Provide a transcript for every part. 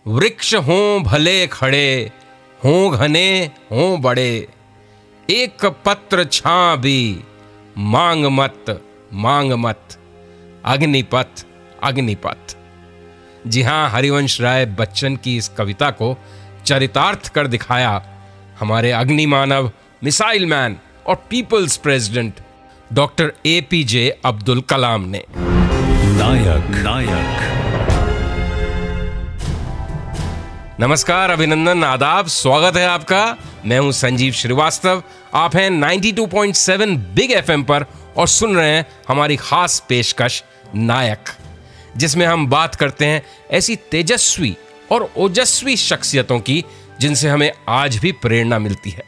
वृक्ष हों भले खड़े, हों घने हों बड़े, एक पत्र छां भी मांग मत मांग मत, अग्निपथ अग्निपथ। जी हां, हरिवंश राय बच्चन की इस कविता को चरितार्थ कर दिखाया हमारे अग्नि मानव, मिसाइल मैन और people's president doctor A P J Abdul Kalam ने। नायक नायक। नमस्कार, अभिनंदन, आदाब, स्वागत है आपका। मैं हूं संजीव श्रीवास्तव। आप हैं 92.7 बिग एफएम पर और सुन रहे हैं हमारी खास पेशकश नायक, जिसमें हम बात करते हैं ऐसी तेजस्वी और ओजस्वी शख्सियतों की जिनसे हमें आज भी प्रेरणा मिलती है,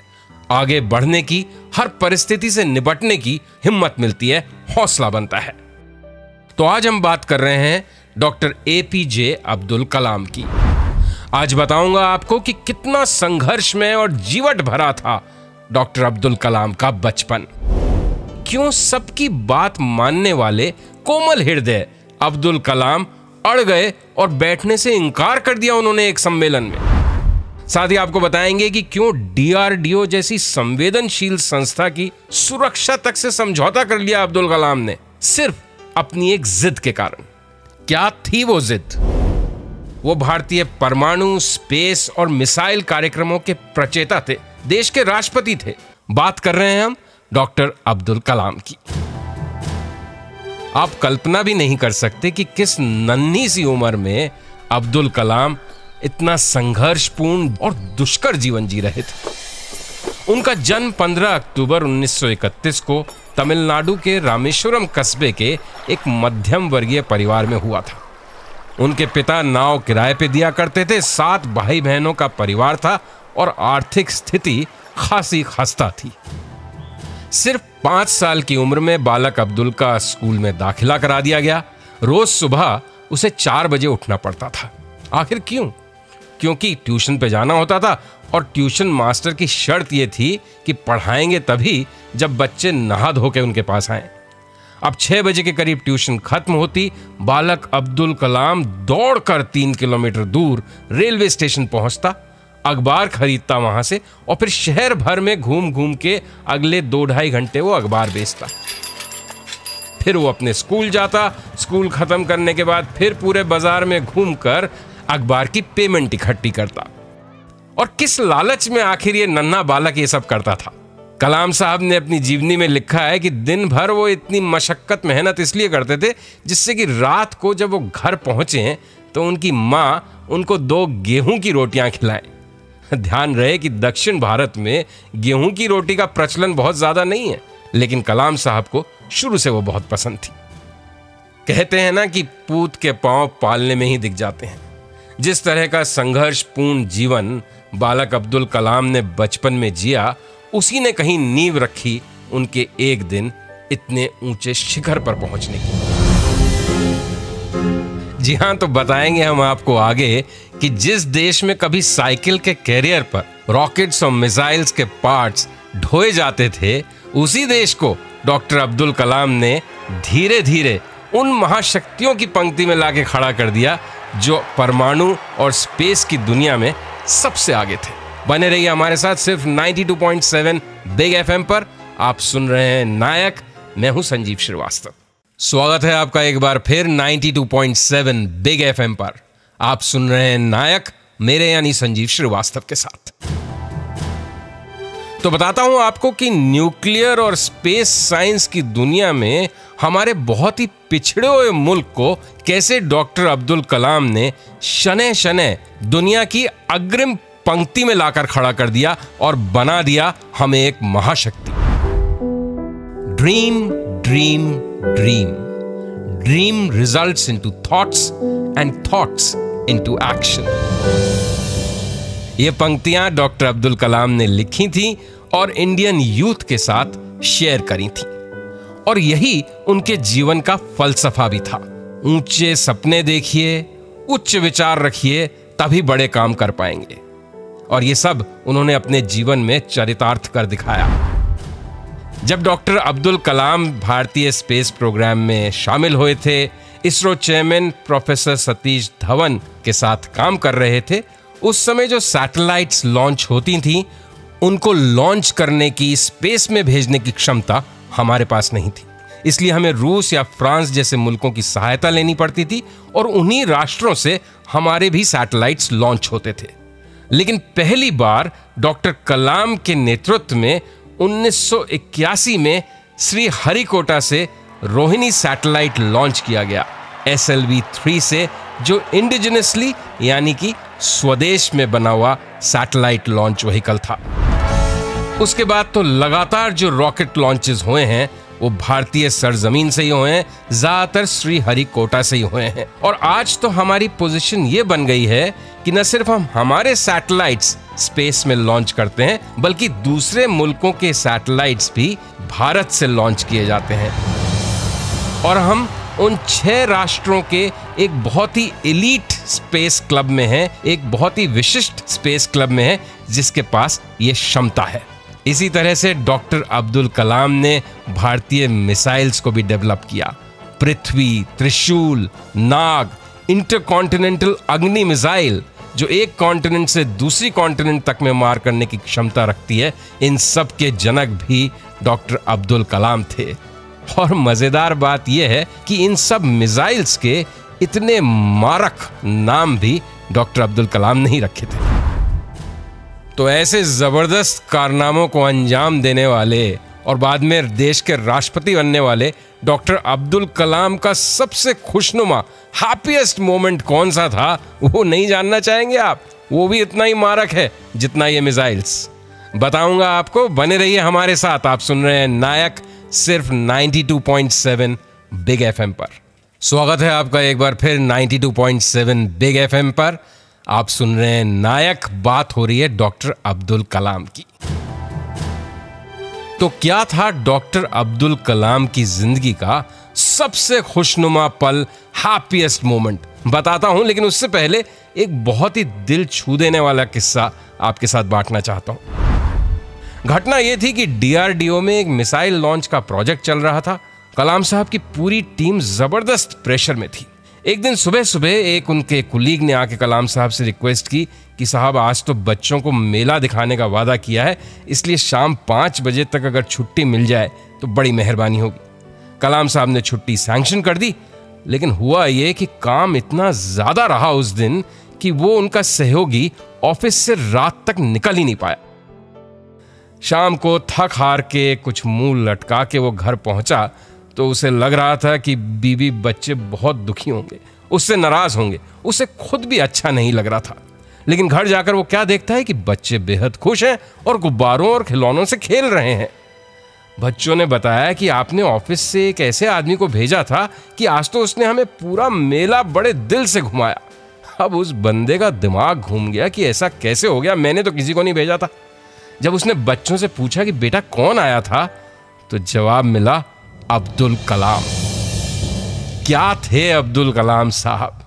आगे बढ़ने की, हर परिस्थिति से निपटने की हिम्मत मिलती है, हौसला बनता है। तो आज हम बात कर रहे हैं डॉक्टर एपीजे अब्दुल कलाम की। आज बताऊंगा आपको कि कितना संघर्षमय और जीवट भरा था डॉक्टर अब्दुल कलाम का बचपन। क्यों सबकी बात मानने वाले कोमल हृदय अब्दुल कलाम अड़ गए और बैठने से इनकार कर दिया उन्होंने एक सम्मेलन में। साथ ही आपको बताएंगे कि क्यों डीआरडीओ जैसी संवेदनशील संस्था की सुरक्षा तक से समझौता कर लिया अब्दुल कलाम ने, सिर्फ अपनी एक जिद के कारण। क्या थी वो जिद? वो भारतीय परमाणु, स्पेस और मिसाइल कार्यक्रमों के प्रचेता थे, देश के राष्ट्रपति थे। बात कर रहे हैं हम डॉक्टर अब्दुल कलाम की। आप कल्पना भी नहीं कर सकते कि किस नन्ही सी उम्र में अब्दुल कलाम इतना संघर्षपूर्ण और दुष्कर जीवन जी रहे थे। उनका जन्म 15 अक्टूबर 1931 को तमिलनाडु के रामेश्वरम कस्बे के एक मध्यम वर्गीय परिवार में हुआ था। उनके पिता नाव किराए पे दिया करते थे, 7 भाई बहनों का परिवार था और आर्थिक स्थिति खासी खस्ता थी। सिर्फ 5 साल की उम्र में बालक अब्दुल का स्कूल में दाखिला करा दिया गया। रोज सुबह उसे 4 बजे उठना पड़ता था। आखिर क्यों? क्योंकि ट्यूशन पे जाना होता था और ट्यूशन मास्टर की शर्त यह थी कि पढ़ाएंगे तभी जब बच्चे नहा धो के उनके पास आए। अब 6 बजे के करीब ट्यूशन खत्म होती, बालक अब्दुल कलाम दौड़कर 3 किलोमीटर दूर रेलवे स्टेशन पहुंचता, अखबार खरीदता वहां से और फिर शहर भर में घूम घूम के अगले 2-2.5 घंटे वो अखबार बेचता। फिर वो अपने स्कूल जाता, स्कूल खत्म करने के बाद फिर पूरे बाजार में घूमकर अखबार की पेमेंट इकट्ठी करता। और किस लालच में आखिर ये नन्हा बालक ये सब करता था? कलाम साहब ने अपनी जीवनी में लिखा है कि दिन भर वो इतनी मशक्कत मेहनत इसलिए करते थे जिससे कि रात को जब वो घर पहुंचे तो उनकी माँ उनको 2 गेहूं की रोटियां खिलाएं। ध्यान रहे कि दक्षिण भारत में गेहूं की रोटी का प्रचलन बहुत ज्यादा नहीं है, लेकिन कलाम साहब को शुरू से वो बहुत पसंद थी। कहते हैं ना कि पूत के पांव पालने में ही दिख जाते हैं। जिस तरह का संघर्षपूर्ण जीवन बालक अब्दुल कलाम ने बचपन में जिया, उसी ने कहीं नींव रखी उनके एक दिन इतने ऊंचे शिखर पर पहुंचने की। जी हां, तो बताएंगे हम आपको आगे कि जिस देश में कभी साइकिल के कैरियर पर रॉकेट्स और मिसाइल्स के पार्ट्स ढोए जाते थे, उसी देश को डॉक्टर अब्दुल कलाम ने धीरे धीरे उन महाशक्तियों की पंक्ति में लाके खड़ा कर दिया जो परमाणु और स्पेस की दुनिया में सबसे आगे थे। बने रहिए हमारे साथ सिर्फ 92.7 बिग एफएम पर। आप सुन रहे हैं नायक। मैं हूं संजीव श्रीवास्तव। स्वागत है आपका एक बार फिर 92.7 बिग एफएम पर। आप सुन रहे हैं नायक, मेरे यानी संजीव श्रीवास्तव के साथ। तो बताता हूं आपको कि न्यूक्लियर और स्पेस साइंस की दुनिया में हमारे बहुत ही पिछड़े हुए मुल्क को कैसे डॉक्टर अब्दुल कलाम ने शनै शनै दुनिया की अग्रिम पंक्ति में लाकर खड़ा कर दिया और बना दिया हमें एक महाशक्ति। Dream dream dream, dream results into thoughts and thoughts into action. ये पंक्तियां डॉक्टर अब्दुल कलाम ने लिखी थी और इंडियन यूथ के साथ शेयर करी थी, और यही उनके जीवन का फलसफा भी था। ऊंचे सपने देखिए, उच्च विचार रखिए, तभी बड़े काम कर पाएंगे। और ये सब उन्होंने अपने जीवन में चरितार्थ कर दिखाया। जब डॉक्टर अब्दुल कलाम भारतीय स्पेस प्रोग्राम में शामिल हुए थे, इसरो चेयरमैन प्रोफेसर सतीश धवन के साथ काम कर रहे थे, उस समय जो सैटेलाइट्स लॉन्च होती थी उनको लॉन्च करने की, स्पेस में भेजने की क्षमता हमारे पास नहीं थी। इसलिए हमें रूस या फ्रांस जैसे मुल्कों की सहायता लेनी पड़ती थी और उन्हीं राष्ट्रों से हमारे भी सैटेलाइट्स लॉन्च होते थे। लेकिन पहली बार डॉक्टर कलाम के नेतृत्व में 1981 में श्रीहरिकोटा से रोहिणी सैटेलाइट लॉन्च किया गया, SLV-3 से, जो इंडिजिनसली यानी कि स्वदेश में बना हुआ सैटेलाइट लॉन्च व्हीकल था। उसके बाद तो लगातार जो रॉकेट लॉन्चेस हुए हैं वो भारतीय सरजमीन से ही हुए हैं, ज्यादातर श्रीहरिकोटा से ही हुए हैं। और आज तो हमारी पोजीशन ये बन गई है कि न सिर्फ हम हमारे सैटेलाइट्स स्पेस में लॉन्च करते हैं, बल्कि दूसरे मुल्कों के सैटेलाइट्स भी भारत से लॉन्च किए जाते हैं। और हम उन 6 राष्ट्रों के एक बहुत ही एलीट स्पेस क्लब में हैं, एक बहुत ही विशिष्ट स्पेस क्लब में हैं, जिसके पास ये क्षमता है। इसी तरह से डॉक्टर अब्दुल कलाम ने भारतीय मिसाइल्स को भी डेवलप किया। पृथ्वी, त्रिशूल, नाग, इंटरकॉन्टिनेंटल अग्नि मिसाइल, जो एक कॉन्टिनेंट से दूसरी कॉन्टिनेंट तक में मार करने की क्षमता रखती है, इन सब के जनक भी डॉक्टर अब्दुल कलाम थे। और मजेदार बात यह है कि इन सब मिसाइल्स के इतने मारक नाम भी डॉक्टर अब्दुल कलाम ने ही रखे थे। तो ऐसे जबरदस्त कारनामों को अंजाम देने वाले और बाद में देश के राष्ट्रपति बनने वाले डॉक्टर अब्दुल कलाम का सबसे खुशनुमा, हैप्पीएस्ट मोमेंट कौन सा था, वो नहीं जानना चाहेंगे आप? वो भी इतना ही मारक है जितना ये मिसाइल्स। बताऊंगा आपको, बने रहिए हमारे साथ। आप सुन रहे हैं नायक, सिर्फ 92.7 बिग एफएम पर। स्वागत है आपका एक बार फिर 92.7 बिग एफएम पर। आप सुन रहे हैं नायक, बात हो रही है डॉक्टर अब्दुल कलाम की। तो क्या था डॉक्टर अब्दुल कलाम की जिंदगी का सबसे खुशनुमा पल, हैप्पीएस्ट मोमेंट? बताता हूं, लेकिन उससे पहले एक बहुत ही दिल छू देने वाला किस्सा आपके साथ बांटना चाहता हूं। घटना यह थी कि DRDO में एक मिसाइल लॉन्च का प्रोजेक्ट चल रहा था। कलाम साहब की पूरी टीम जबरदस्त प्रेशर में थी। एक दिन सुबह सुबह एक उनके कुलीग ने आके कलाम साहब से रिक्वेस्ट की कि साहब, आज तो बच्चों को मेला दिखाने का वादा किया है, इसलिए शाम 5 बजे तक अगर छुट्टी मिल जाए तो बड़ी मेहरबानी होगी। कलाम साहब ने छुट्टी सैंक्शन कर दी, लेकिन हुआ ये कि काम इतना ज्यादा रहा उस दिन कि वो उनका सहयोगी ऑफिस से रात तक निकल ही नहीं पाया। शाम को थक हार के, कुछ मुंह लटका के वो घर पहुंचा तो उसे लग रहा था कि बीवी बच्चे बहुत दुखी होंगे, उससे नाराज होंगे, उसे खुद भी अच्छा नहीं लग रहा था। लेकिन घर जाकर वो क्या देखता है कि बच्चे बेहद खुश हैं और गुब्बारों और खिलौनों से खेल रहे हैं। बच्चों ने बताया कि आपने ऑफिस से एक ऐसे आदमी को भेजा था कि आज तो उसने हमें पूरा मेला बड़े दिल से घुमाया। अब उस बंदे का दिमाग घूम गया कि ऐसा कैसे हो गया, मैंने तो किसी को नहीं भेजा था। जब उसने बच्चों से पूछा कि बेटा कौन आया था, तो जवाब मिला, अब्दुल कलाम। क्या थे अब्दुल कलाम साहब।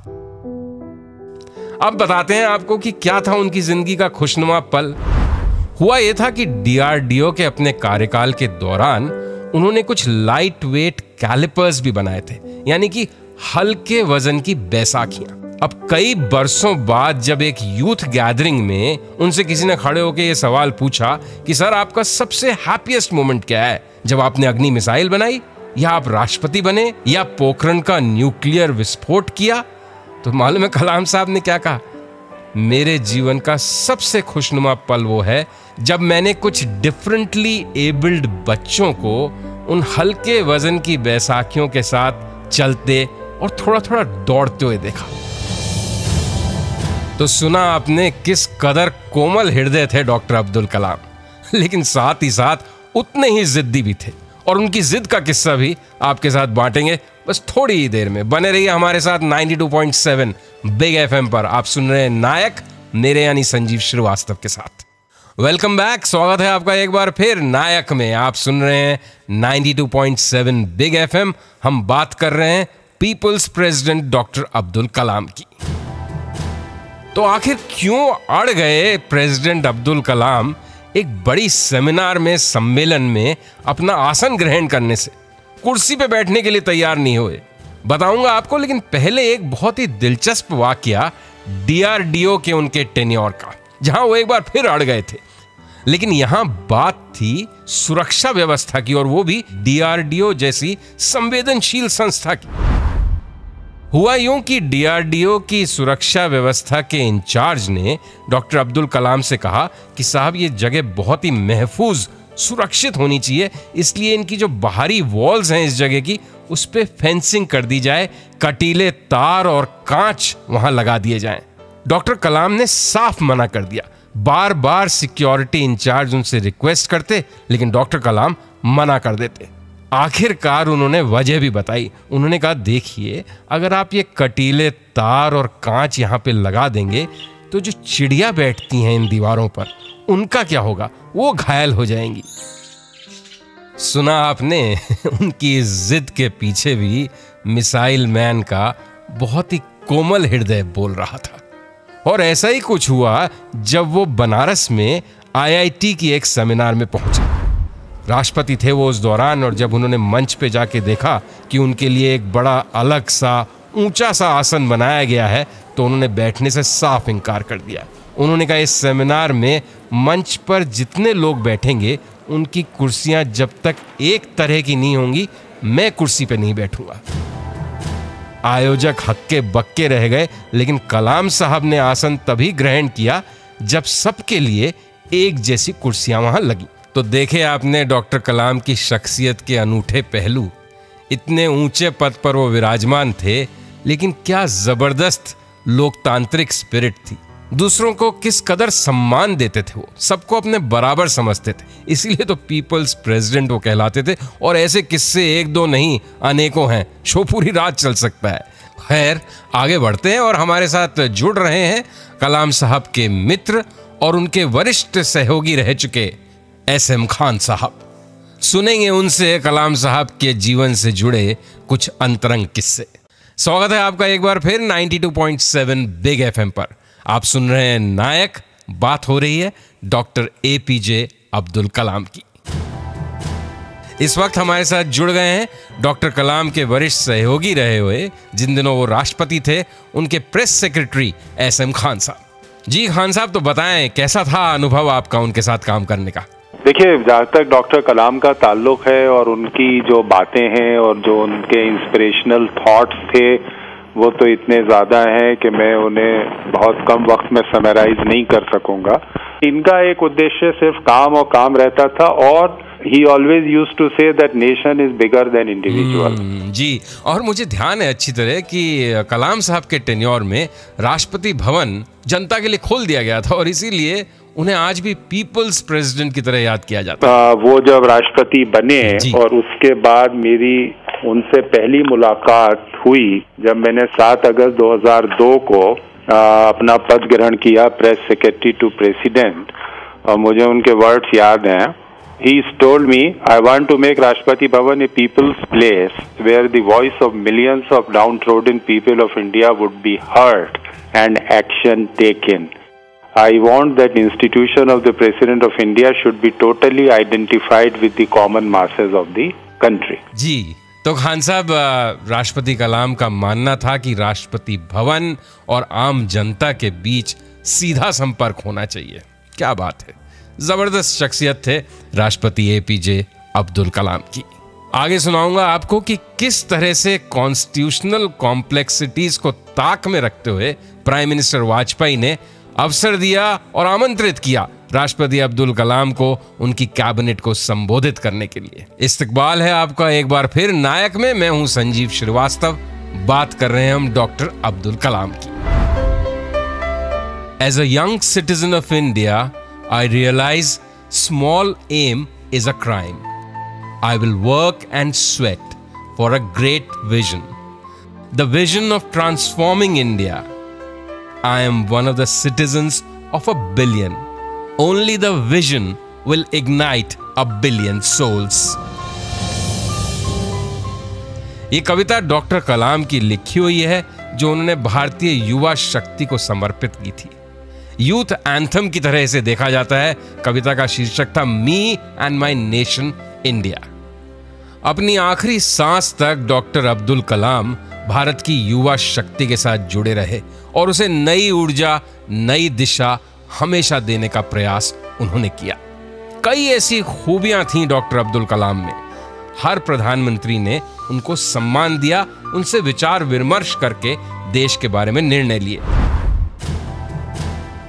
अब बताते हैं आपको कि क्या था उनकी जिंदगी का खुशनुमा पल। हुआ यह था कि DRDO के अपने कार्यकाल के दौरान उन्होंने कुछ लाइट वेट कैलिपर्स भी बनाए थे, यानी कि हल्के वजन की बैसाखियां। अब कई बरसों बाद जब एक यूथ गैदरिंग में उनसे किसी ने खड़े होकर यह सवाल पूछा कि सर, आपका सबसे हैप्पीएस्ट मोमेंट क्या है, जब आपने अग्नि मिसाइल बनाई, या आप राष्ट्रपति बने, या पोखरण का न्यूक्लियर विस्फोट किया, तो मालूम है कलाम साहब ने क्या कहा? मेरे जीवन का सबसे खुशनुमा पल वो है जब मैंने कुछ डिफरेंटली एबल्ड बच्चों को उन हल्के वजन की बैसाखियों के साथ चलते और थोड़ा थोड़ा दौड़ते हुए देखा। तो सुना आपने किस कदर कोमल हृदय थे डॉक्टर अब्दुल कलाम, लेकिन साथ ही साथ उतने ही जिद्दी भी थे। और उनकी जिद का किस्सा भी आपके साथ बांटेंगे बस थोड़ी ही देर में। बने रहिए हमारे साथ 92.7 बिग एफएम पर। आप सुन रहे हैं नायक, मेरे यानी संजीव श्रीवास्तव के साथ। वेलकम बैक, स्वागत है आपका एक बार फिर नायक में। आप सुन रहे हैं 92.7 बिग एफएम। हम बात कर रहे हैं peoples president doctor Abdul Kalam की। तो आखिर क्यों अड़ गए प्रेसिडेंट अब्दुल कलाम एक बड़ी सेमिनार में, सम्मेलन में अपना आसन ग्रहण करने से? कुर्सी पे बैठने के लिए तैयार नहीं हुए। बताऊंगा आपको, लेकिन पहले एक बहुत ही दिलचस्प वाकया डीआरडीओ के उनके टेन्योर का, जहां वो एक बार फिर अड़ गए थे। लेकिन यहां बात थी सुरक्षा व्यवस्था की, और वो भी डीआरडीओ जैसी संवेदनशील संस्था की। हुआ यूं कि डीआरडीओ की सुरक्षा व्यवस्था के इंचार्ज ने डॉक्टर अब्दुल कलाम से कहा कि साहब ये जगह बहुत ही महफूज सुरक्षित होनी चाहिए, इसलिए इनकी जो बाहरी वॉल्स हैं इस जगह की, उस पे फेंसिंग कर दी जाए, कटीले तार और कांच वहां लगा दिए जाएं। डॉक्टर कलाम ने साफ मना कर दिया। बार बार सिक्योरिटी इंचार्ज उनसे रिक्वेस्ट करते, लेकिन डॉक्टर कलाम मना कर देते। आखिरकार उन्होंने वजह भी बताई। उन्होंने कहा, देखिए, अगर आप ये कटीले तार और कांच यहाँ पे लगा देंगे तो जो चिड़िया बैठती हैं इन दीवारों पर, उनका क्या होगा? वो घायल हो जाएंगी। सुना आपने? उनकी इस जिद के पीछे भी मिसाइल मैन का बहुत ही कोमल हृदय बोल रहा था। और ऐसा ही कुछ हुआ जब वो बनारस में आईआईटी की एक सेमिनार में पहुंचे। राष्ट्रपति थे वो उस दौरान, और जब उन्होंने मंच पे जाके देखा कि उनके लिए एक बड़ा अलग सा ऊंचा सा आसन बनाया गया है, तो उन्होंने बैठने से साफ इनकार कर दिया। उन्होंने कहा, इस सेमिनार में मंच पर जितने लोग बैठेंगे उनकी कुर्सियां जब तक एक तरह की नहीं होंगी, मैं कुर्सी पे नहीं बैठूंगा। आयोजक हक्के बक्के रह गए, लेकिन कलाम साहब ने आसन तभी ग्रहण किया जब सबके लिए एक जैसी कुर्सियां वहां लगी। तो देखे आपने डॉक्टर कलाम की शख्सियत के अनूठे पहलू। इतने ऊंचे पद पर वो विराजमान थे, लेकिन क्या जबरदस्त लोकतांत्रिक स्पिरिट थी। दूसरों को किस कदर सम्मान देते थे वो, सबको अपने बराबर समझते थे, इसीलिए तो पीपल्स प्रेसिडेंट वो कहलाते थे। और ऐसे किस्से एक दो नहीं, अनेकों हैं। शो पूरी रात चल सकता है। खैर, आगे बढ़ते हैं और हमारे साथ जुड़ रहे हैं कलाम साहब के मित्र और उनके वरिष्ठ सहयोगी रह चुके एसएम खान साहब। सुनेंगे उनसे कलाम साहब के जीवन से जुड़े कुछ अंतरंग किस्से। स्वागत है आपका एक बार फिर 92.7 बिग एफएम पर। आप सुन रहे हैं नायक। बात हो रही है डॉक्टर एपीजे अब्दुल कलाम की। इस वक्त हमारे साथ जुड़ गए हैं डॉक्टर कलाम के वरिष्ठ सहयोगी रहे हुए, जिन दिनों वो राष्ट्रपति थे, उनके प्रेस सेक्रेटरी एसएम खान साहब। जी खान साहब, तो बताएं कैसा था अनुभव आपका उनके साथ काम करने का? देखिए, जहाँ तक डॉक्टर कलाम का ताल्लुक है और उनकी जो बातें हैं और जो उनके इंस्पिरेशनल थॉट्स थे, वो तो इतने ज़्यादा हैं कि मैं उन्हें बहुत कम वक्त में समराइज नहीं कर सकूंगा। इनका एक उद्देश्य सिर्फ काम और काम रहता था, और he always used to say that nation is bigger than individual। जी, और मुझे ध्यान है अच्छी तरह कि कलाम साहब के टेन्योर में राष्ट्रपति भवन जनता के लिए खोल दिया गया था, और इसीलिए उन्हें आज भी पीपल्स प्रेसिडेंट की तरह याद किया जाता है। वो जब राष्ट्रपति बने और उसके बाद मेरी उनसे पहली मुलाकात हुई जब मैंने 7 अगस्त 2002 को अपना पद ग्रहण किया, प्रेस सेक्रेटरी टू प्रेसिडेंट। और मुझे उनके वर्ड्स याद हैं। He told me, I want to make Rashtrapati Bhavan a people's place where the voice of millions of downtrodden people of India would be heard and action taken. I want that institution of the President of India should be totally identified with the common masses of the country. जी, तो खान साहब, राष्ट्रपति कलाम का मानना था कि राष्ट्रपति भवन और आम जनता के बीच सीधा संपर्क होना चाहिए। क्या बात है, जबरदस्त शख्सियत थे राष्ट्रपति एपीजे अब्दुल कलाम की। आगे सुनाऊंगा आपको कि किस तरह से कॉन्स्टिट्यूशनल कॉम्प्लेक्सिटीज को ताक में रखते हुए प्राइम मिनिस्टर वाजपेयी ने अवसर दिया और आमंत्रित किया राष्ट्रपति अब्दुल कलाम को उनकी कैबिनेट को संबोधित करने के लिए। इस्तकबाल है आपका एक बार फिर नायक में। मैं हूं संजीव श्रीवास्तव। बात कर रहे हैं हम डॉक्टर अब्दुल कलाम की। As a young citizen of India, I realize small aim is a crime. I will work and sweat for a great vision. The vision of transforming India. I am one of the citizens of a billion. Only the vision will ignite a billion souls. ये कविता doctor कलाम की लिखी हुई है, जो उन्होंने भारतीय युवा शक्ति को समर्पित की थी। यूथ एंथम की तरह इसे देखा जाता है। कविता का शीर्षक था me and my nation India. अपनी आखिरी सांस तक डॉक्टर अब्दुल कलाम भारत की युवा शक्ति के साथ जुड़े रहे और उसे नई ऊर्जा, नई दिशा हमेशा देने का प्रयास उन्होंने किया। कई ऐसी खूबियां थीं डॉक्टर अब्दुल कलाम में। हर प्रधानमंत्री ने उनको सम्मान दिया, उनसे विचार विमर्श करके देश के बारे में निर्णय लिए।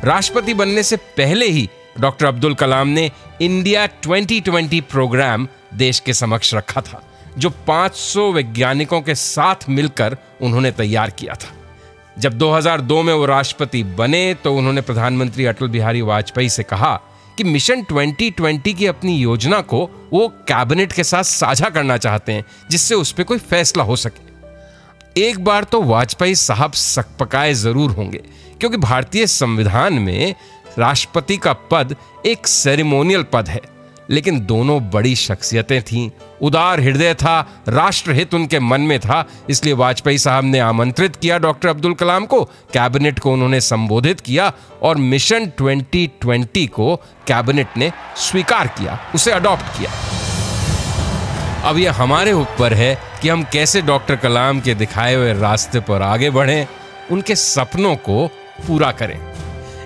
राष्ट्रपति बनने से पहले ही डॉक्टर अब्दुल कलाम ने इंडिया 2020 प्रोग्राम देश के समक्ष रखा था, जो 500 वैज्ञानिकों के साथ मिलकर उन्होंने तैयार किया था। जब 2002 में वो राष्ट्रपति बने तो उन्होंने प्रधानमंत्री अटल बिहारी वाजपेयी से कहा कि मिशन 2020 की अपनी योजना को वो कैबिनेट के साथ साझा करना चाहते हैं, जिससे उस पर कोई फैसला हो सके। एक बार तो वाजपेयी साहब सकपकाए जरूर होंगे, क्योंकि भारतीय संविधान में राष्ट्रपति का पद एक सेरेमोनियल पद है, लेकिन दोनों बड़ी शख्सियतें थीं। उदार हृदय था, राष्ट्रहित उनके मन में था, इसलिए वाजपेयी साहब ने आमंत्रित किया डॉक्टर अब्दुल कलाम को। कैबिनेट को उन्होंने संबोधित किया और मिशन 2020 को कैबिनेट ने स्वीकार किया, उसे अडॉप्ट किया। अब यह हमारे ऊपर है कि हम कैसे डॉक्टर कलाम के दिखाए हुए रास्ते पर आगे बढ़ें, उनके सपनों को पूरा करें।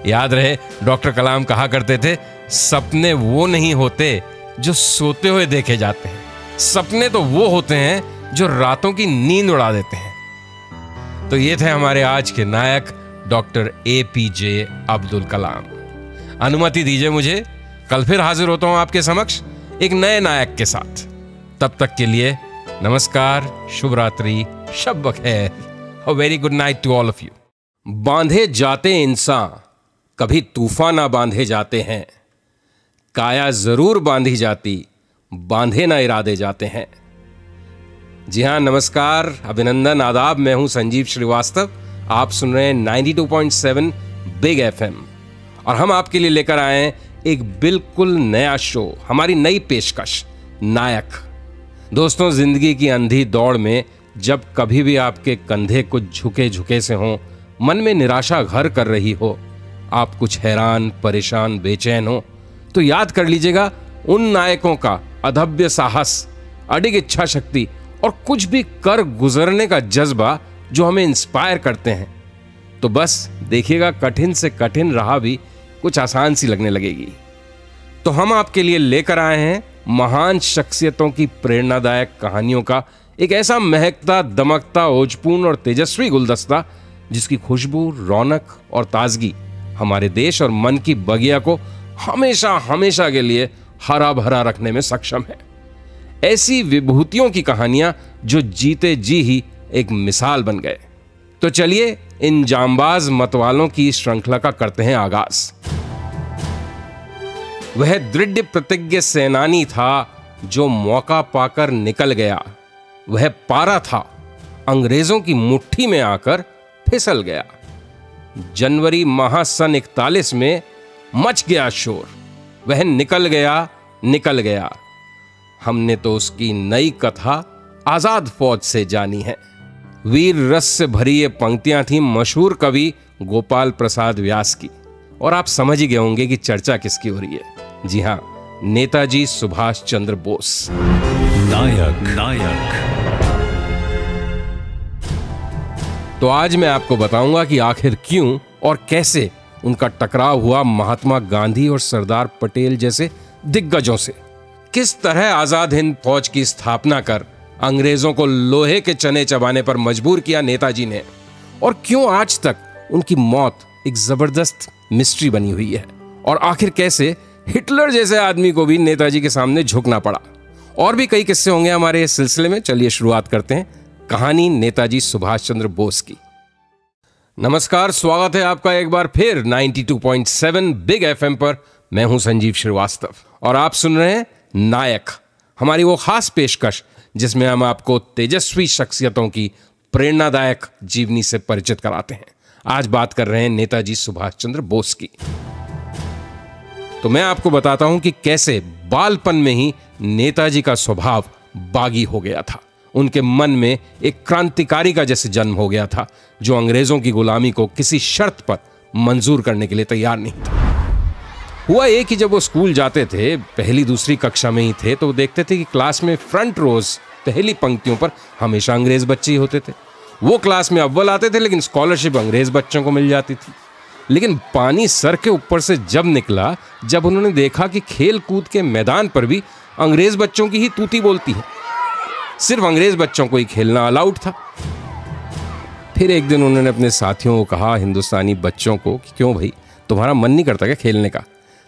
याद रहे, डॉक्टर कलाम कहा करते थे, सपने वो नहीं होते जो सोते हुए देखे जाते हैं, सपने तो वो होते हैं जो रातों की नींद उड़ा देते हैं। तो ये थे हमारे आज के नायक डॉक्टर APJ अब्दुल कलाम। अनुमति दीजिए मुझे, कल फिर हाजिर होता हूं आपके समक्ष एक नए नायक के साथ। तब तक के लिए नमस्कार, शुभ रात्रि, शब बखैर, a very good night to all of you. बांधे जाते इंसान कभी तूफान ना बांधे जाते हैं, काया जरूर बांधी जाती, बांधे ना इरादे जाते हैं। जी हां, नमस्कार, अभिनंदन, आदाब। मैं हूं संजीव श्रीवास्तव। आप सुन रहे हैं 92.7 बिग FM और हम आपके लिए लेकर आए हैं एक बिल्कुल नया शो, हमारी नई पेशकश, नायक। दोस्तों, जिंदगी की अंधी दौड़ में जब कभी भी आपके कंधे कुछ झुके झुके से हों, मन में निराशा घर कर रही हो, आप कुछ हैरान, परेशान, बेचैन हो, तो याद कर लीजिएगा उन नायकों का अदम्य साहस, अडिग इच्छा शक्ति और कुछ भी कर गुजरने का जज्बा जो हमें इंस्पायर करते हैं। तो बस देखिएगा, कठिन से कठिन राह भी कुछ आसान सी लगने लगेगी। तो हम आपके लिए लेकर आए हैं महान शख्सियतों की प्रेरणादायक कहानियों का एक ऐसा महकता, दमकता, ओजपूर्ण और तेजस्वी गुलदस्ता जिसकी खुशबू, रौनक और ताजगी हमारे देश और मन की बगिया को हमेशा हमेशा के लिए हरा भरा रखने में सक्षम है। ऐसी विभूतियों की कहानियां जो जीते जी ही एक मिसाल बन गए। तो चलिए इन जांबाज मतवालों की श्रृंखला का करते हैं आगाज। वह दृढ़ प्रतिज्ञ सेनानी था जो मौका पाकर निकल गया। वह पारा था, अंग्रेजों की मुट्ठी में आकर फिसल गया। जनवरी माह सन 41 में मच गया शोर। वह निकल गया। हमने तो उसकी नई कथा आजाद फौज से जानी है। वीर रस से भरी ये पंक्तियां थीं मशहूर कवि गोपाल प्रसाद व्यास की। और आप समझ ही गए होंगे कि चर्चा किसकी हो रही है। जी हां, नेताजी सुभाष चंद्र बोस। नायक। तो आज मैं आपको बताऊंगा कि आखिर क्यों और कैसे उनका टकराव हुआ महात्मा गांधी और सरदार पटेल जैसे दिग्गजों से। किस तरह आजाद हिंद फौज की स्थापना कर अंग्रेजों को लोहे के चने चबाने पर मजबूर किया नेताजी ने, और क्यों आज तक उनकी मौत एक जबरदस्त मिस्ट्री बनी हुई है। और आखिर कैसे हिटलर जैसे आदमी को भी नेताजी के सामने झुकना पड़ा। और भी कई किस्से होंगे हमारे इस सिलसिले में। चलिए शुरुआत करते हैं कहानी नेताजी सुभाष चंद्र बोस की। नमस्कार, स्वागत है आपका एक बार फिर 92.7 बिग FM पर। मैं हूं संजीव श्रीवास्तव और आप सुन रहे हैं नायक, हमारी वो खास पेशकश जिसमें हम आपको तेजस्वी शख्सियतों की प्रेरणादायक जीवनी से परिचित कराते हैं। आज बात कर रहे हैं नेताजी सुभाष चंद्र बोस की। तो मैं आपको बताता हूं कि कैसे बालपन में ही नेताजी का स्वभाव बागी हो गया था। उनके मन में एक क्रांतिकारी का जैसे जन्म हो गया था जो अंग्रेजों की गुलामी को किसी शर्त पर मंजूर करने के लिए तैयार नहीं था। हुआ ये कि जब वो स्कूल जाते थे, पहली दूसरी कक्षा में ही थे, तो वो देखते थे कि क्लास में फ्रंट रोज पहली पंक्तियों पर हमेशा अंग्रेज बच्चे ही होते थे। वो क्लास में अव्वल आते थे, लेकिन स्कॉलरशिप अंग्रेज बच्चों को मिल जाती थी। लेकिन पानी सर के ऊपर से जब निकला, जब उन्होंने देखा कि खेल कूद के मैदान पर भी अंग्रेज बच्चों की ही तूती बोलती है, सिर्फ अंग्रेज बच्चों को ही खेलना अलाउड था। फिर एक दिन उन्होंने अपने साथियों को कहा, हिंदुस्तानी बच्चों को, कि क्यों भाई, तुम्हारा मन नहीं करता क्या खेलने का?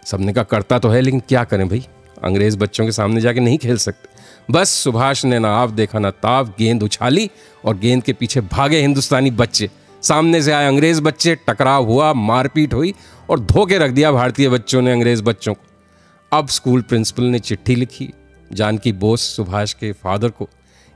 सबने कहा करता तो है, लेकिन क्या करें भाई, अंग्रेज बच्चों के सामने जाके नहीं खेल सकते। बस सुभाष ने ना आव देखा ना ताव, गेंद उछाली और गेंद के पीछे भागे हिंदुस्तानी बच्चे। सामने से आए अंग्रेज बच्चे, टकराव हुआ, मारपीट हुई और धोखे रख दिया भारतीय बच्चों ने अंग्रेज बच्चों को। अब स्कूल प्रिंसिपल ने चिट्ठी लिखी जानकी बोस सुभाष के फादर को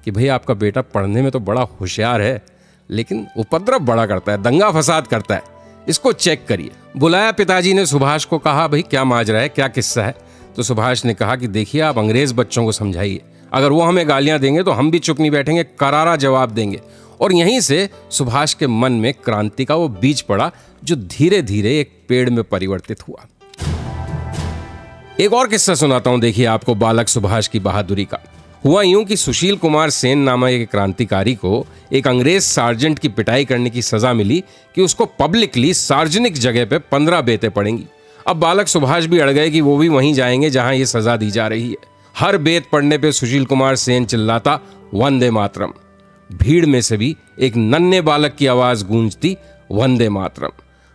कि भाई आपका बेटा पढ़ने में तो बड़ा होशियार है, लेकिन उपद्रव बड़ा करता है, दंगा फसाद करता है, इसको चेक करिए। बुलाया पिताजी ने सुभाष को, कहा भाई क्या माजरा है, क्या किस्सा है? तो सुभाष ने कहा कि देखिए आप अंग्रेज बच्चों को समझाइए, अगर वो हमें गालियां देंगे तो हम भी चुप नहीं बैठेंगे, करारा जवाब देंगे। और यहीं से सुभाष के मन में क्रांति का वो बीज पड़ा जो धीरे धीरे एक पेड़ में परिवर्तित हुआ। एक और किस्सा सुनाता हूं, देखिए आपको, बालक सुभाष की बहादुरी का। हुआ यूं कि सुशील कुमार सेन नामक एक क्रांतिकारी को एक अंग्रेज सार्जेंट की पिटाई करने की सजा मिली कि उसको पब्लिकली सार्वजनिक जगह पे 15 बेतें पड़ेंगी। अब बालक सुभाष भी अड़ गए कि वो भी वहीं जाएंगे जहां ये सजा दी जा रही है। हर बेत पड़ने पे सुशील कुमार सेन चिल्लाता वंदे मातरम। भीड़ में से भी एक नन्हे बालक की आवाज गूंजती वंदे मातरम।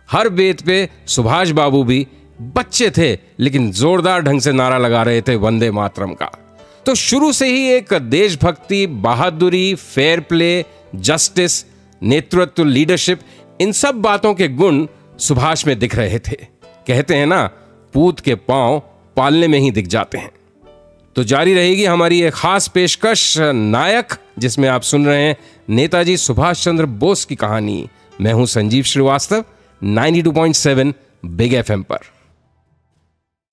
हर बेत पे सुभाष बाबू भी, बच्चे थे लेकिन जोरदार ढंग से नारा लगा रहे थे वंदे मातरम का। तो शुरू से ही एक देशभक्ति, बहादुरी, फेयर प्ले, जस्टिस, नेतृत्व, लीडरशिप, इन सब बातों के गुण सुभाष में दिख रहे थे। कहते हैं ना, पूत के पांव पालने में ही दिख जाते हैं। तो जारी रहेगी हमारी एक खास पेशकश नायक, जिसमें आप सुन रहे हैं नेताजी सुभाष चंद्र बोस की कहानी। मैं हूं संजीव श्रीवास्तव, 92.7 बिग एफएम पर।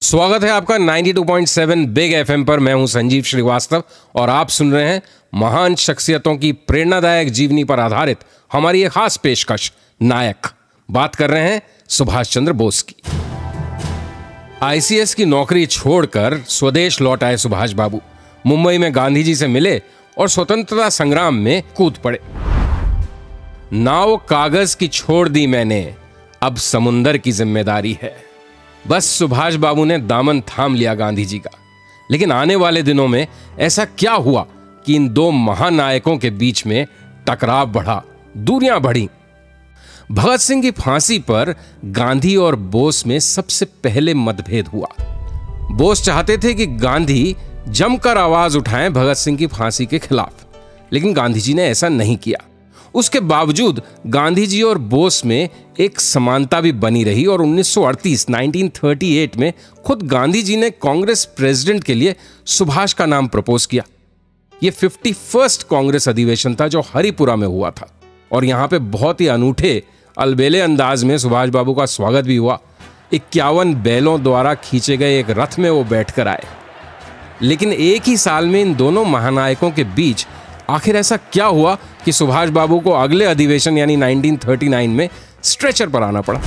स्वागत है आपका 92.7 बिग एफएम पर। मैं हूं संजीव श्रीवास्तव और आप सुन रहे हैं महान शख्सियतों की प्रेरणादायक जीवनी पर आधारित हमारी एक खास पेशकश नायक। बात कर रहे हैं सुभाष चंद्र बोस की। आईसीएस की नौकरी छोड़कर स्वदेश लौट आए सुभाष बाबू। मुंबई में गांधी जी से मिले और स्वतंत्रता संग्राम में कूद पड़े। नाव कागज की छोड़ दी मैंने, अब समुंदर की जिम्मेदारी है। बस सुभाष बाबू ने दामन थाम लिया गांधी जी का। लेकिन आने वाले दिनों में ऐसा क्या हुआ कि इन दो महानायकों के बीच में टकराव बढ़ा, दूरियां बढ़ी। भगत सिंह की फांसी पर गांधी और बोस में सबसे पहले मतभेद हुआ। बोस चाहते थे कि गांधी जमकर आवाज उठाएं भगत सिंह की फांसी के खिलाफ, लेकिन गांधी जी ने ऐसा नहीं किया। उसके बावजूद गांधी जी और बोस में एक समानता भी बनी रही और 1938 में खुद गांधी जी ने कांग्रेस प्रेसिडेंट के लिए सुभाष का नाम प्रपोज किया। यह 51st कांग्रेस अधिवेशन था जो हरिपुरा में हुआ था और यहां पे बहुत ही अनूठे अलबेले अंदाज में सुभाष बाबू का स्वागत भी हुआ। 51 बैलों द्वारा खींचे गए एक रथ में वो बैठकर आए। लेकिन एक ही साल में इन दोनों महानायकों के बीच आखिर ऐसा क्या हुआ कि सुभाष बाबू को अगले अधिवेशन यानी 1939 में स्ट्रेचर पर आना पड़ा।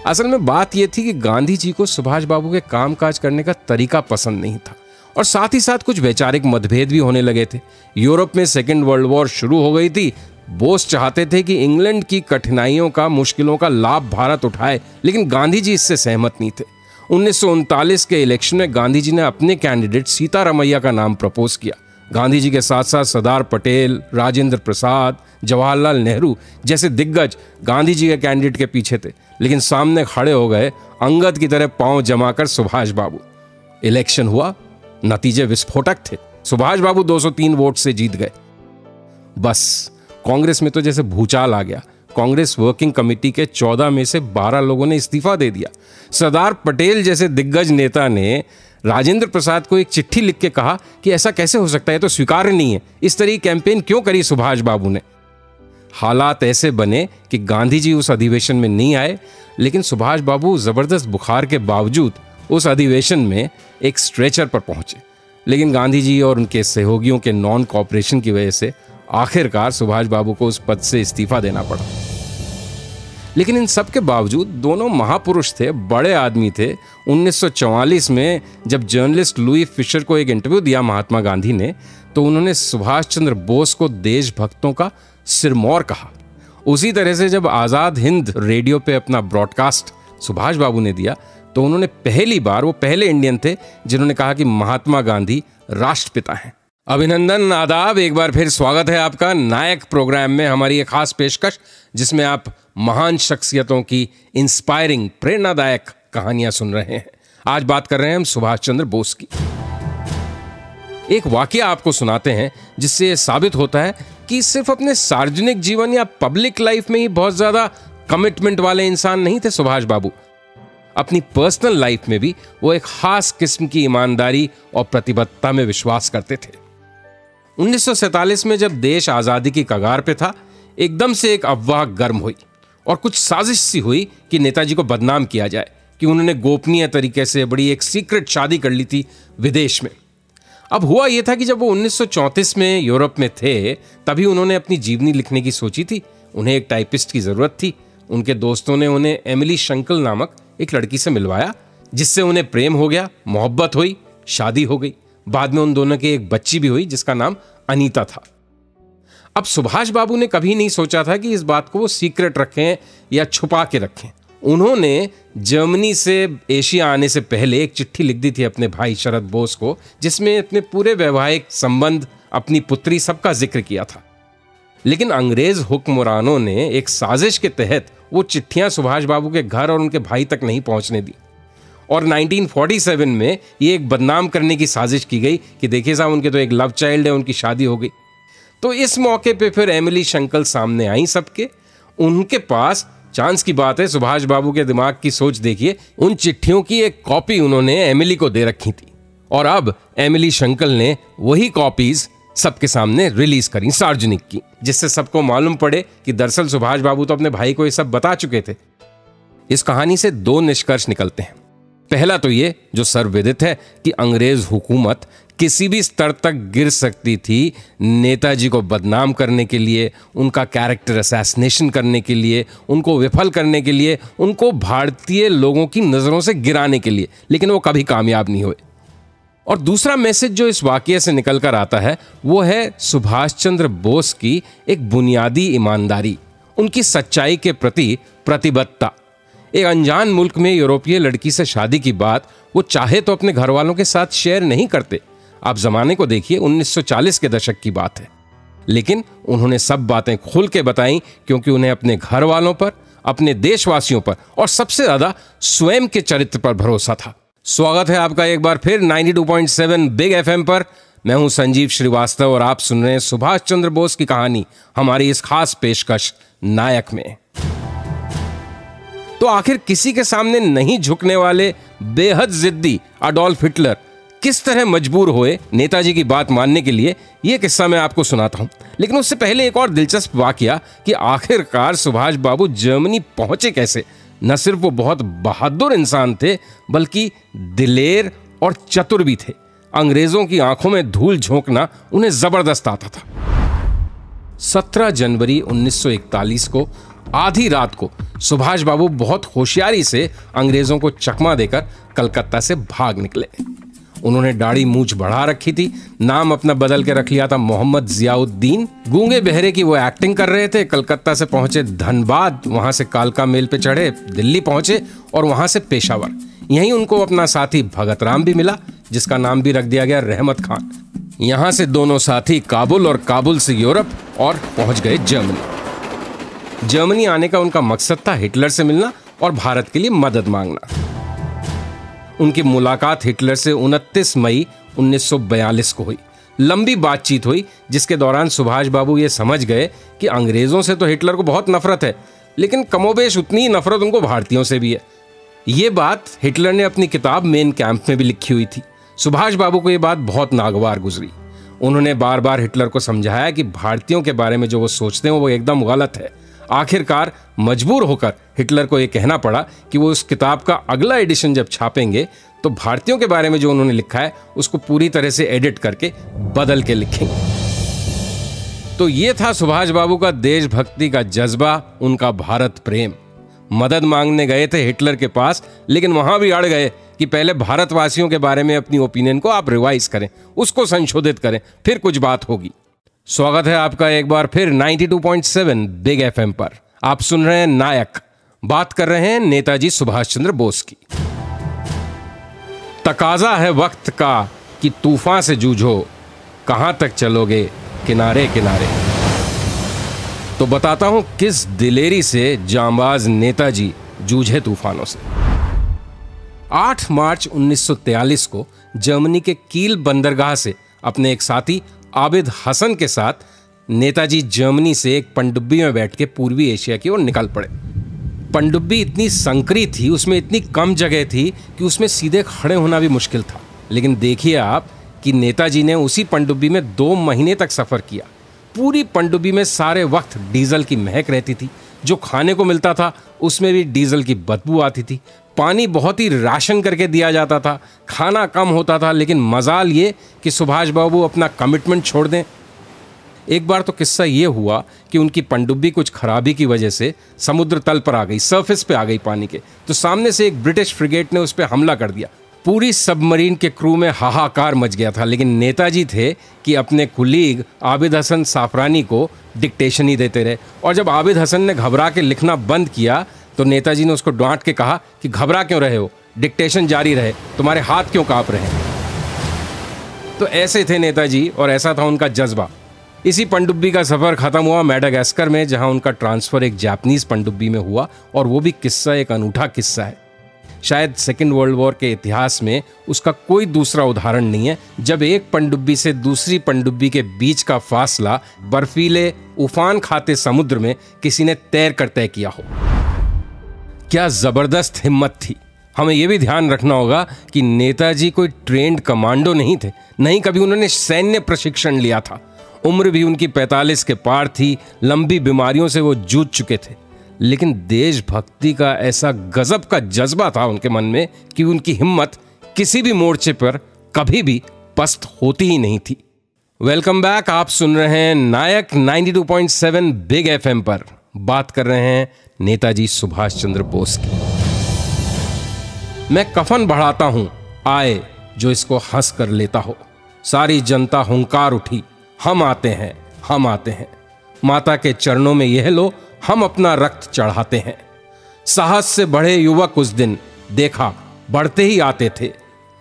असल में बात यह थी कि गांधी जी को सुभाष बाबू के कामकाज करने का तरीका पसंद नहीं था और साथ ही साथ कुछ वैचारिक मतभेद भी होने लगे थे। यूरोप में सेकेंड वर्ल्ड वॉर शुरू हो गई थी। बोस चाहते थे कि इंग्लैंड की कठिनाइयों का, मुश्किलों का लाभ भारत उठाए, लेकिन गांधी जी इससे सहमत नहीं थे। 1939 के इलेक्शन में गांधी जी ने अपने कैंडिडेट सीतारामैया का नाम प्रपोज किया। गांधी जी के साथ साथ सरदार पटेल, राजेंद्र प्रसाद, जवाहरलाल नेहरू जैसे दिग्गज गांधी जी के कैंडिडेट के पीछे थे, लेकिन सामने खड़े हो गए अंगद की तरह पांव जमाकर सुभाष बाबू। इलेक्शन हुआ, नतीजे विस्फोटक थे। सुभाष बाबू 203 वोट से जीत गए। बस कांग्रेस में तो जैसे भूचाल आ गया। कांग्रेस वर्किंग कमेटी के 14 में से 12 लोगों ने इस्तीफा दे दिया। सरदार पटेल जैसे दिग्गज नेता ने राजेंद्र प्रसाद को एक चिट्ठी लिख के कहा कि ऐसा कैसे हो सकता है, तो स्वीकार्य नहीं है। इस तरह की कैंपेन क्यों करी सुभाष बाबू ने? हालात ऐसे बने कि गांधी जी उस अधिवेशन में नहीं आए, लेकिन सुभाष बाबू जबरदस्त बुखार के बावजूद उस अधिवेशन में एक स्ट्रेचर पर पहुंचे। लेकिन गांधी जी और उनके सहयोगियों के नॉन कोऑपरेशन की वजह से आखिरकार सुभाष बाबू को उस पद से इस्तीफा देना पड़ा। लेकिन इन सब के बावजूद दोनों महापुरुष थे, बड़े आदमी थे। 1944 में जब जर्नलिस्ट लुई फिशर को एक इंटरव्यू दिया महात्मा गांधी ने, तो उन्होंने सुभाष चंद्र बोस को देशभक्तों का सिरमौर कहा। उसी तरह से जब आजाद हिंद रेडियो पे अपना ब्रॉडकास्ट सुभाष बाबू ने दिया, तो उन्होंने पहली बार, वो पहले इंडियन थे जिन्होंने कहा कि महात्मा गांधी राष्ट्रपिता हैं। अभिनंदन, आदाब, एक बार फिर स्वागत है आपका नायक प्रोग्राम में, हमारी एक खास पेशकश जिसमें आप महान शख्सियतों की इंस्पायरिंग, प्रेरणादायक कहानियां सुन रहे हैं। आज बात कर रहे हैं हम सुभाष चंद्र बोस की। एक वाकया आपको सुनाते हैं जिससे यह साबित होता है कि सिर्फ अपने सार्वजनिक जीवन या पब्लिक लाइफ में ही बहुत ज्यादा कमिटमेंट वाले इंसान नहीं थे सुभाष बाबू। अपनी पर्सनल लाइफ में भी वो एक खास किस्म की ईमानदारी और प्रतिबद्धता में विश्वास करते थे। 1947 में जब देश आजादी की कगार पे था, एकदम से एक अफवाह गर्म हुई और कुछ साजिश सी हुई कि नेताजी को बदनाम किया जाए कि उन्होंने गोपनीय तरीके से बड़ी एक सीक्रेट शादी कर ली थी विदेश में। अब हुआ यह था कि जब वो 1934 में यूरोप में थे, तभी उन्होंने अपनी जीवनी लिखने की सोची थी। उन्हें एक टाइपिस्ट की जरूरत थी। उनके दोस्तों ने उन्हें एमिली शंकल नामक एक लड़की से मिलवाया, जिससे उन्हें प्रेम हो गया, मोहब्बत हुई, शादी हो गई। बाद में उन दोनों की एक बच्ची भी हुई जिसका नाम अनीता था। अब सुभाष बाबू ने कभी नहीं सोचा था कि इस बात को वो सीक्रेट रखें या छुपा के रखें। उन्होंने जर्मनी से एशिया आने से पहले एक चिट्ठी लिख दी थी अपने भाई शरद बोस को, जिसमें अपने पूरे वैवाहिक संबंध, अपनी पुत्री, सबका जिक्र किया था। लेकिन अंग्रेज हुक्मरानों ने एक साजिश के तहत वो चिट्ठियां सुभाष बाबू के घर और उनके भाई तक नहीं पहुंचने दी और 1947 में ये एक बदनाम करने की साजिश की गई कि देखिए साहब, उनके तो एक लव चाइल्ड है, उनकी शादी हो गई। तो इस मौके पे फिर एमिली शंकल सामने आई सबके। उनके पास, चांस की बात है, सुभाष बाबू के दिमाग की सोच देखिए, उन चिट्ठियों की एक कॉपी उन्होंने एमिली को दे रखी थी और अब एमिली शंकल ने वही कॉपीज सबके सामने रिलीज करी, सार्वजनिक की, जिससे सबको मालूम पड़े कि दरअसल सुभाष बाबू तो अपने भाई को ये सब बता चुके थे। इस कहानी से दो निष्कर्ष निकलते हैं। पहला तो ये, जो सर्वविदित है, कि अंग्रेज हुकूमत किसी भी स्तर तक गिर सकती थी नेताजी को बदनाम करने के लिए, उनका कैरेक्टर असैसिनेशन करने के लिए, उनको विफल करने के लिए, उनको भारतीय लोगों की नज़रों से गिराने के लिए, लेकिन वो कभी कामयाब नहीं हुए। और दूसरा मैसेज जो इस वाकये से निकल कर आता है, वो है सुभाष चंद्र बोस की एक बुनियादी ईमानदारी, उनकी सच्चाई के प्रति प्रतिबद्धता। एक अनजान मुल्क में यूरोपीय लड़की से शादी की बात वो चाहे तो अपने घर वालों के साथ शेयर नहीं करते। आप जमाने को देखिए, 1940 के दशक की बात है, लेकिन उन्होंने सब बातें खुल के बताई क्योंकि उन्हें अपने घर वालों पर, अपने देशवासियों पर और सबसे ज्यादा स्वयं के चरित्र पर भरोसा था। स्वागत है आपका एक बार फिर 92.7 बिग एफएम पर। मैं हूं संजीव श्रीवास्तव और आप सुन रहे हैं सुभाष चंद्र बोस की कहानी, हमारी इस खास पेशकश नायक में। तो आखिर किसी के सामने नहीं झुकने वाले बेहद जिद्दी अडोल्फ हिटलर किस तरह मजबूर हुए नेताजी की बात मानने के लिए, यह किस्सा मैं आपको सुनाता हूं। लेकिन उससे पहले एक और दिलचस्प वाकया कि आखिरकार सुभाष बाबू जर्मनी पहुंचे कैसे। न सिर्फ वो बहुत बहादुर इंसान थे, बल्कि दिलेर और चतुर भी थे। अंग्रेजों की आंखों में धूल झोंकना उन्हें जबरदस्त आता था। 17 जनवरी 1941 को आधी रात को सुभाष बाबू बहुत होशियारी से अंग्रेजों को चकमा देकर कलकत्ता से भाग निकले। उन्होंने दाढ़ी मूंछ बढ़ा रखी थी, नाम अपना बदल के रख लिया था मोहम्मद जियाउद्दीन। गूंगे बहरे की वो एक्टिंग कर रहे थे। कलकत्ता से पहुंचे धनबाद, वहां से कालका मेल पे चढ़े, दिल्ली पहुंचे और वहां से पेशावर। यहीं उनको अपना साथी भगत राम भी मिला, जिसका नाम भी रख दिया गया रहमत खान। यहां से दोनों साथी काबुल और काबुल से यूरोप और पहुंच गए जर्मनी। जर्मनी आने का उनका मकसद था हिटलर से मिलना और भारत के लिए मदद मांगना। उनकी मुलाकात हिटलर से 29 मई 1942 को हुई। लंबी बातचीत हुई, जिसके दौरान सुभाष बाबू ये समझ गए कि अंग्रेजों से तो हिटलर को बहुत नफरत है, लेकिन कमोबेश उतनी ही नफरत उनको भारतीयों से भी है। ये बात हिटलर ने अपनी किताब मेन कैंप में भी लिखी हुई थी। सुभाष बाबू को ये बात बहुत नागवार गुजरी। उन्होंने बार बार हिटलर को समझाया कि भारतीयों के बारे में जो वो सोचते हैं वो एकदम गलत है। आखिरकार मजबूर होकर हिटलर को यह कहना पड़ा कि वो उस किताब का अगला एडिशन जब छापेंगे तो भारतीयों के बारे में जो उन्होंने लिखा है उसको पूरी तरह से एडिट करके बदल के लिखेंगे। तो ये था सुभाष बाबू का देशभक्ति का जज्बा, उनका भारत प्रेम। मदद मांगने गए थे हिटलर के पास, लेकिन वहां भी अड़ गए कि पहले भारतवासियों के बारे में अपनी ओपिनियन को आप रिवाइज करें, उसको संशोधित करें, फिर कुछ बात होगी। स्वागत है आपका एक बार फिर 92.7 बिग एफएम पर। आप सुन रहे हैं नायक। बात कर रहे हैं नेताजी सुभाष चंद्र बोस की। तकाजा है वक्त का कि तूफान से जूझो, कहां तक चलोगे किनारे किनारे। तो बताता हूं किस दिलेरी से जांबाज नेताजी जूझे तूफानों से। 8 मार्च 1943 को जर्मनी के कील बंदरगाह से अपने एक साथी आबिद हसन के साथ नेताजी जर्मनी से एक पनडुब्बी में बैठ के पूर्वी एशिया की ओर निकल पड़े। पनडुब्बी इतनी संकरी थी, उसमें इतनी कम जगह थी कि उसमें सीधे खड़े होना भी मुश्किल था। लेकिन देखिए आप कि नेताजी ने उसी पनडुब्बी में 2 महीने तक सफ़र किया। पूरी पनडुब्बी में सारे वक्त डीजल की महक रहती थी। जो खाने को मिलता था उसमें भी डीजल की बदबू आती थी। पानी बहुत ही राशन करके दिया जाता था। खाना कम होता था, लेकिन मजाल ये कि सुभाष बाबू अपना कमिटमेंट छोड़ दें। एक बार तो किस्सा ये हुआ कि उनकी पनडुब्बी कुछ खराबी की वजह से समुद्र तल पर आ गई, सरफेस पे आ गई पानी के, तो सामने से एक ब्रिटिश फ्रिगेट ने उस पर हमला कर दिया। पूरी सबमरीन के क्रू में हाहाकार मच गया था, लेकिन नेताजी थे कि अपने कुलीग आबिद हसन साफरानी को डिक्टेशन ही देते रहे। और जब आबिद हसन ने घबरा के लिखना बंद किया तो नेताजी ने उसको डांट के कहा कि घबरा क्यों रहे हो, डिक्टेशन जारी रहे, तुम्हारे हाथ क्यों कांप रहे हैं। तो ऐसे थे नेताजी और ऐसा था उनका जज्बा। इसी पनडुब्बी का सफ़र ख़त्म हुआ मैडागास्कर में, जहां उनका ट्रांसफ़र एक जापानीज़ पनडुब्बी में हुआ। और वो भी किस्सा एक अनूठा किस्सा है। शायद सेकेंड वर्ल्ड वॉर के इतिहास में उसका कोई दूसरा उदाहरण नहीं है, जब एक पनडुब्बी से दूसरी पनडुब्बी के बीच का फासला बर्फीले उफान खाते समुद्र में किसी ने तैर कर तय किया हो। क्या ज़बरदस्त हिम्मत थी। हमें यह भी ध्यान रखना होगा कि नेताजी कोई ट्रेंड कमांडो नहीं थे, नहीं कभी उन्होंने सैन्य प्रशिक्षण लिया था। उम्र भी उनकी 45 के पार थी, लंबी बीमारियों से वो जूझ चुके थे, लेकिन देशभक्ति का ऐसा गजब का जज्बा था उनके मन में कि उनकी हिम्मत किसी भी मोर्चे पर कभी भी पस्त होती ही नहीं थी। Welcome back. आप सुन रहे हैं नायक 92.7 बिग एफएम पर। बात कर रहे हैं नेताजी सुभाष चंद्र बोस की। मैं कफन बढ़ाता हूं, आए जो इसको हंस कर लेता हो। सारी जनता हुंकार उठी, हम आते हैं, हम आते हैं। माता के चरणों में यह लो, हम अपना रक्त चढ़ाते हैं। साहस से बढ़े युवक उस दिन देखा बढ़ते ही आते थे।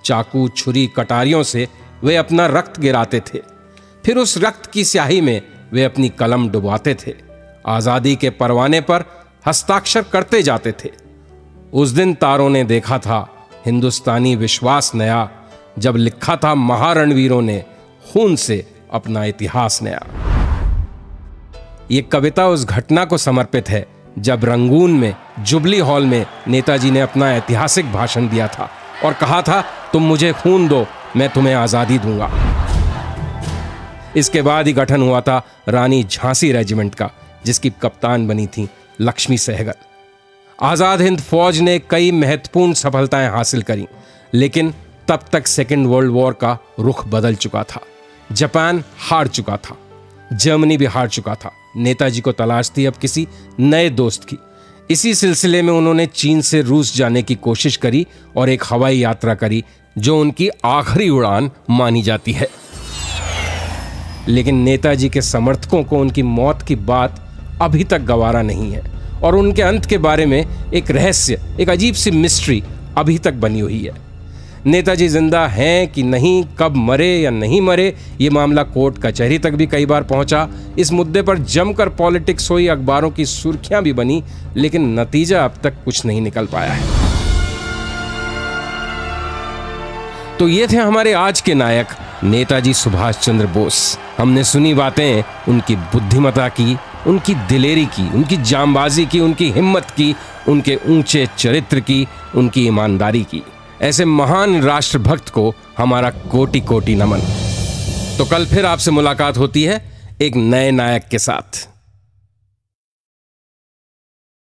चाकू छुरी कटारियों से वे अपना रक्त गिराते थे, फिर उस रक्त की स्याही में वे अपनी कलम डुबाते थे। आज़ादी के परवाने पर हस्ताक्षर करते जाते थे। उस दिन तारों ने देखा था हिंदुस्तानी विश्वास नया, जब लिखा था महारणवीरों ने खून से अपना इतिहास नया। ये कविता उस घटना को समर्पित है जब रंगून में जुबली हॉल में नेताजी ने अपना ऐतिहासिक भाषण दिया था और कहा था, तुम मुझे खून दो, मैं तुम्हें आज़ादी दूंगा। इसके बाद ही गठन हुआ था रानी झांसी रेजिमेंट का, जिसकी कप्तान बनी थी लक्ष्मी सहगल। आज़ाद हिंद फौज ने कई महत्वपूर्ण सफलताएं हासिल करी, लेकिन तब तक सेकेंड वर्ल्ड वॉर का रुख बदल चुका था। जापान हार चुका था, जर्मनी भी हार चुका था। नेताजी को तलाश थी अब किसी नए दोस्त की। इसी सिलसिले में उन्होंने चीन से रूस जाने की कोशिश करी और एक हवाई यात्रा करी जो उनकी आखिरी उड़ान मानी जाती है। लेकिन नेताजी के समर्थकों को उनकी मौत की बात अभी तक गवारा नहीं है और उनके अंत के बारे में एक रहस्य, एक अजीब सी मिस्ट्री अभी तक बनी हुई है। नेताजी जिंदा हैं कि नहीं, कब मरे या नहीं मरे, ये मामला कोर्ट कचहरी तक भी कई बार पहुंचा। इस मुद्दे पर जमकर पॉलिटिक्स हुई, अखबारों की सुर्खियां भी बनी, लेकिन नतीजा अब तक कुछ नहीं निकल पाया है। तो ये थे हमारे आज के नायक नेताजी सुभाष चंद्र बोस। हमने सुनी बातें उनकी बुद्धिमत्ता की, उनकी दिलेरी की, उनकी जांबाजी की, उनकी हिम्मत की, उनके ऊंचे चरित्र की, उनकी ईमानदारी की। ऐसे महान राष्ट्रभक्त को हमारा कोटि कोटि नमन। तो कल फिर आपसे मुलाकात होती है एक नए नायक के साथ।